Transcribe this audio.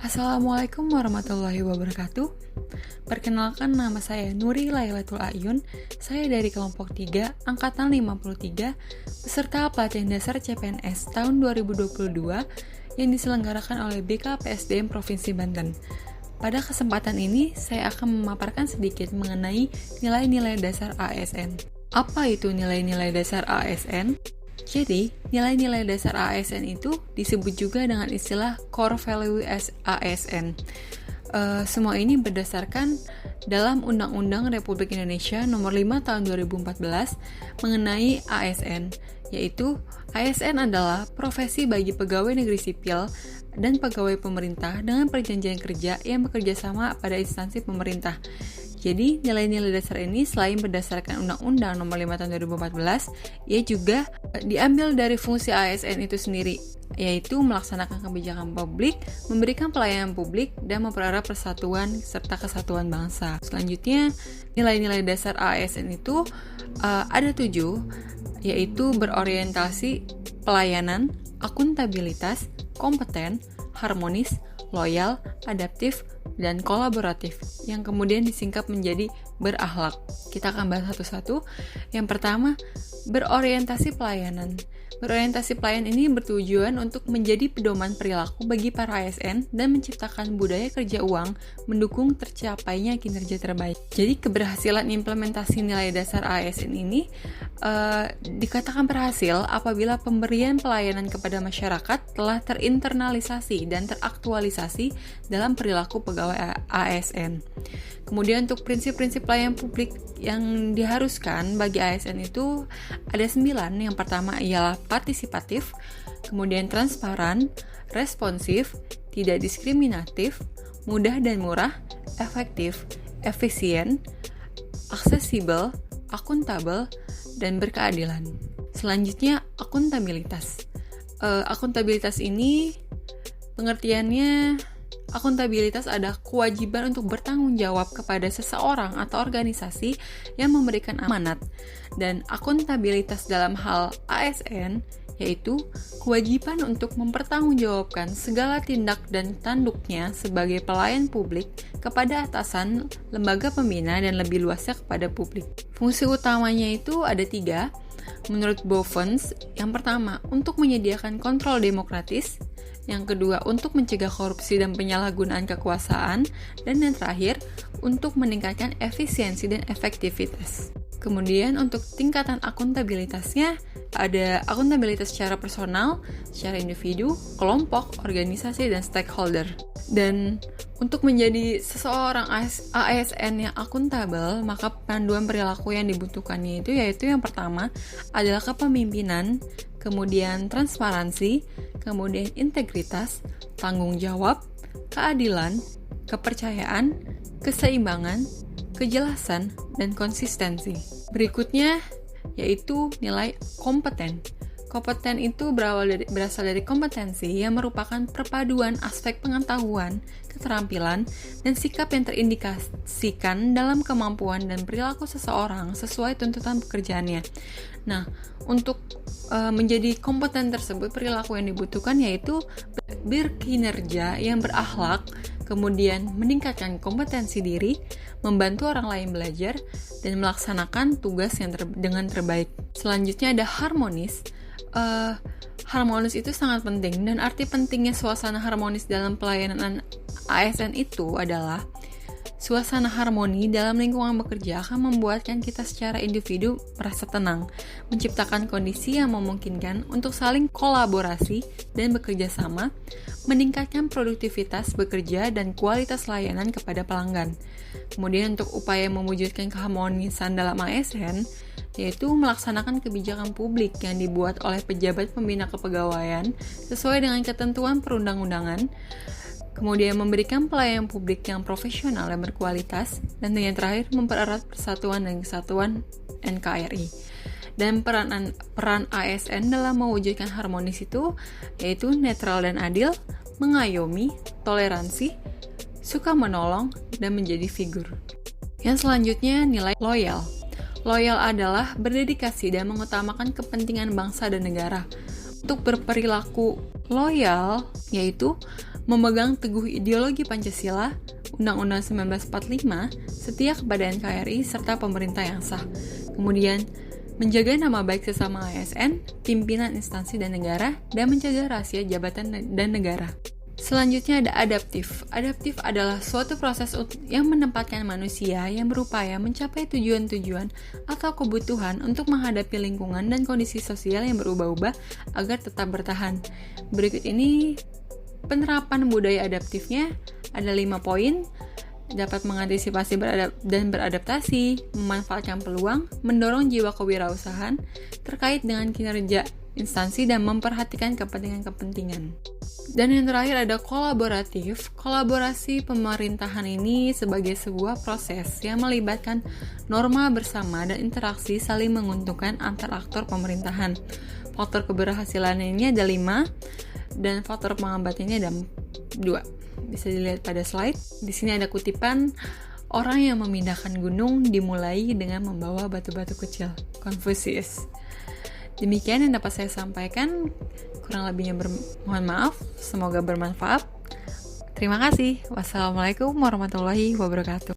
Assalamualaikum warahmatullahi wabarakatuh. Perkenalkan, nama saya Nuri Lailatul Ayun. Saya dari kelompok 3, angkatan 53, peserta pelatihan dasar CPNS tahun 2022 yang diselenggarakan oleh BKPSDM Provinsi Banten. Pada kesempatan ini, saya akan memaparkan sedikit mengenai nilai-nilai dasar ASN. Apa itu nilai-nilai dasar ASN? Jadi, nilai-nilai dasar ASN itu disebut juga dengan istilah Core Value ASN. Semua ini berdasarkan dalam Undang-Undang Republik Indonesia Nomor 5 Tahun 2014 mengenai ASN, yaitu ASN adalah profesi bagi pegawai negeri sipil dan pegawai pemerintah dengan perjanjian kerja yang bekerja sama pada instansi pemerintah. Jadi, nilai-nilai dasar ini selain berdasarkan Undang-Undang Nomor 5 Tahun 2014, ia juga diambil dari fungsi ASN itu sendiri, yaitu melaksanakan kebijakan publik, memberikan pelayanan publik, dan mempererat persatuan serta kesatuan bangsa. Selanjutnya, nilai-nilai dasar ASN itu ada 7, yaitu berorientasi pelayanan, akuntabilitas, kompeten, harmonis, loyal, adaptif, dan kolaboratif, yang kemudian disingkat menjadi berakhlak. Kita akan bahas satu-satu. Yang pertama, berorientasi pelayanan. Berorientasi pelayanan ini bertujuan untuk menjadi pedoman perilaku bagi para ASN dan menciptakan budaya kerja uang mendukung tercapainya kinerja terbaik. Jadi, keberhasilan implementasi nilai dasar ASN ini dikatakan berhasil apabila pemberian pelayanan kepada masyarakat telah terinternalisasi dan teraktualisasi dalam perilaku pegawai ASN. Kemudian untuk prinsip-prinsip pelayanan publik yang diharuskan bagi ASN itu ada 9. Yang pertama ialah partisipatif, kemudian transparan, responsif, tidak diskriminatif, mudah dan murah, efektif, efisien, aksesibel, akuntabel, dan berkeadilan. Selanjutnya, akuntabilitas. Akuntabilitas ini pengertiannya, akuntabilitas adalah kewajiban untuk bertanggung jawab kepada seseorang atau organisasi yang memberikan amanat. Dan akuntabilitas dalam hal ASN yaitu kewajiban untuk mempertanggungjawabkan segala tindak dan tanduknya sebagai pelayan publik kepada atasan, lembaga pembina, dan lebih luasnya kepada publik. Fungsi utamanya itu ada 3. Menurut Bovens, yang pertama, untuk menyediakan kontrol demokratis, yang kedua, untuk mencegah korupsi dan penyalahgunaan kekuasaan, dan yang terakhir, untuk meningkatkan efisiensi dan efektivitas. Kemudian untuk tingkatan akuntabilitasnya, ada akuntabilitas secara personal, secara individu, kelompok, organisasi, dan stakeholder. Dan untuk menjadi seseorang ASN yang akuntabel, maka panduan perilaku yang dibutuhkannya itu yaitu yang pertama adalah kepemimpinan, kemudian transparansi, kemudian integritas, tanggung jawab, keadilan, kepercayaan, keseimbangan, kejelasan, dan konsistensi. Berikutnya yaitu nilai kompeten. Kompeten itu berasal dari kompetensi yang merupakan perpaduan aspek pengetahuan, keterampilan, dan sikap yang terindikasikan dalam kemampuan dan perilaku seseorang sesuai tuntutan pekerjaannya. Nah, untuk menjadi kompeten tersebut, perilaku yang dibutuhkan yaitu berkinerja yang berakhlak, kemudian meningkatkan kompetensi diri, membantu orang lain belajar, dan melaksanakan tugas yang dengan terbaik. Selanjutnya ada harmonis. Harmonis itu sangat penting, dan arti pentingnya suasana harmonis dalam pelayanan ASN itu adalah suasana harmoni dalam lingkungan bekerja akan membuatkan kita secara individu merasa tenang, menciptakan kondisi yang memungkinkan untuk saling kolaborasi dan bekerja sama, meningkatkan produktivitas bekerja dan kualitas layanan kepada pelanggan. Kemudian untuk upaya mewujudkan keharmonisan dalam ASN, yaitu melaksanakan kebijakan publik yang dibuat oleh pejabat pembina kepegawaian sesuai dengan ketentuan perundang-undangan, kemudian memberikan pelayanan publik yang profesional dan berkualitas, dan yang terakhir mempererat persatuan dan kesatuan NKRI. Dan peran ASN dalam mewujudkan harmonis itu yaitu netral dan adil, mengayomi, toleransi, suka menolong, dan menjadi figur. Yang selanjutnya nilai loyal. Loyal adalah berdedikasi dan mengutamakan kepentingan bangsa dan negara. Untuk berperilaku loyal, yaitu memegang teguh ideologi Pancasila, Undang-Undang 1945, setia kepada NKRI, serta pemerintah yang sah. Kemudian, menjaga nama baik sesama ASN, pimpinan instansi dan negara, dan mencegah rahasia jabatan dan negara. Selanjutnya ada adaptif. Adaptif adalah suatu proses yang menempatkan manusia yang berupaya mencapai tujuan-tujuan atau kebutuhan untuk menghadapi lingkungan dan kondisi sosial yang berubah-ubah agar tetap bertahan. Berikut ini penerapan budaya adaptifnya, ada 5 poin. Dapat mengantisipasi dan beradaptasi, memanfaatkan peluang, mendorong jiwa kewirausahaan terkait dengan kinerja instansi dan memperhatikan kepentingan-kepentingan. Dan yang terakhir ada kolaboratif. Kolaborasi pemerintahan ini sebagai sebuah proses yang melibatkan norma bersama dan interaksi saling menguntungkan antar aktor pemerintahan. Faktor keberhasilan ini ada 5 dan faktor penghambatannya ada 2. Bisa dilihat pada slide. Di sini ada kutipan, orang yang memindahkan gunung dimulai dengan membawa batu-batu kecil. Confucius. Demikian yang dapat saya sampaikan. Kurang lebihnya mohon maaf. Semoga bermanfaat. Terima kasih. Wassalamualaikum warahmatullahi wabarakatuh.